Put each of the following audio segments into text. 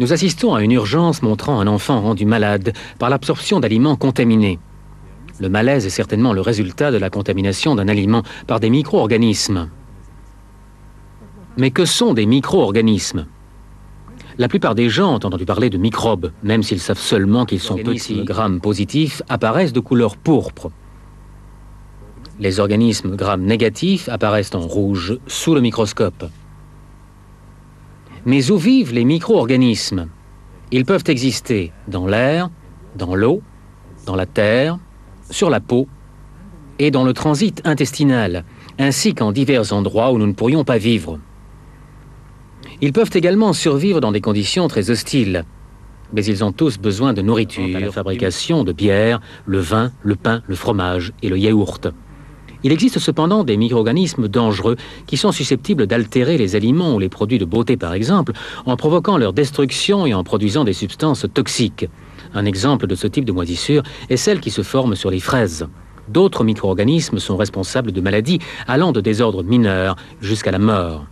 Nous assistons à une urgence montrant un enfant rendu malade par l'absorption d'aliments contaminés. Le malaise est certainement le résultat de la contamination d'un aliment par des micro-organismes. Mais que sont des micro-organismes? La plupart des gens ont entendu parler de microbes, même s'ils savent seulement qu'ils sont petits. Les grammes positifs apparaissent de couleur pourpre. Les organismes grammes négatifs apparaissent en rouge sous le microscope. Mais où vivent les micro-organismes? Ils peuvent exister dans l'air, dans l'eau, dans la terre, sur la peau et dans le transit intestinal, ainsi qu'en divers endroits où nous ne pourrions pas vivre. Ils peuvent également survivre dans des conditions très hostiles, mais ils ont tous besoin de nourriture, la fabrication de bière, le vin, le pain, le fromage et le yaourt. Il existe cependant des micro-organismes dangereux qui sont susceptibles d'altérer les aliments ou les produits de beauté par exemple, en provoquant leur destruction et en produisant des substances toxiques. Un exemple de ce type de moisissure est celle qui se forme sur les fraises. D'autres micro-organismes sont responsables de maladies allant de désordres mineurs jusqu'à la mort.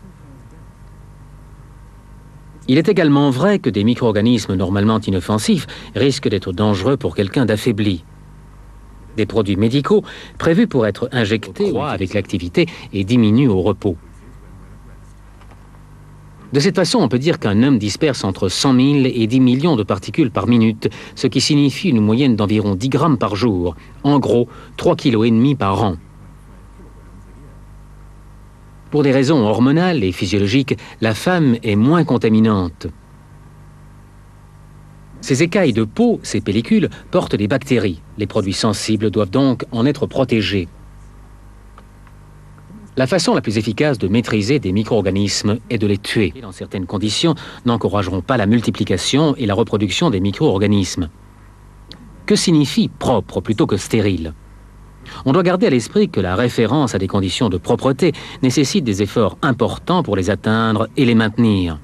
Il est également vrai que des micro-organismes normalement inoffensifs risquent d'être dangereux pour quelqu'un d'affaibli. Des produits médicaux prévus pour être injectés avec l'activité et diminuent au repos. De cette façon, on peut dire qu'un homme disperse entre 100 000 et 10 millions de particules par minute, ce qui signifie une moyenne d'environ 10 grammes par jour, en gros 3,5 kg par an. Pour des raisons hormonales et physiologiques, la femme est moins contaminante. Ces écailles de peau, ces pellicules, portent des bactéries. Les produits sensibles doivent donc en être protégés. La façon la plus efficace de maîtriser des micro-organismes est de les tuer. Dans certaines conditions, n'encourageront pas la multiplication et la reproduction des micro-organismes. Que signifie propre plutôt que stérile? On doit garder à l'esprit que la référence à des conditions de propreté nécessite des efforts importants pour les atteindre et les maintenir.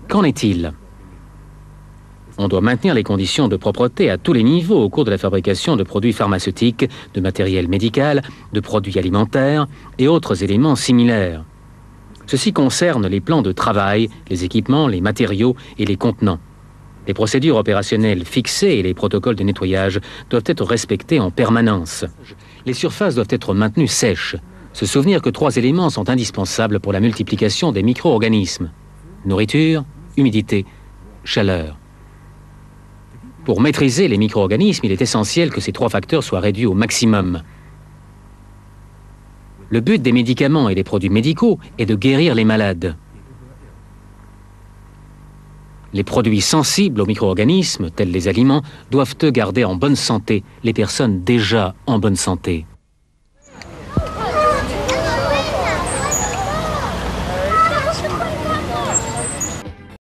Qu'en est-il? On doit maintenir les conditions de propreté à tous les niveaux au cours de la fabrication de produits pharmaceutiques, de matériel médical, de produits alimentaires et autres éléments similaires. Ceci concerne les plans de travail, les équipements, les matériaux et les contenants. Les procédures opérationnelles fixées et les protocoles de nettoyage doivent être respectés en permanence. Les surfaces doivent être maintenues sèches. Se souvenir que 3 éléments sont indispensables pour la multiplication des micro-organismes: nourriture, humidité, chaleur. Pour maîtriser les micro-organismes, il est essentiel que ces 3 facteurs soient réduits au maximum. Le but des médicaments et des produits médicaux est de guérir les malades. Les produits sensibles aux micro-organismes, tels les aliments, doivent eux garder en bonne santé les personnes déjà en bonne santé.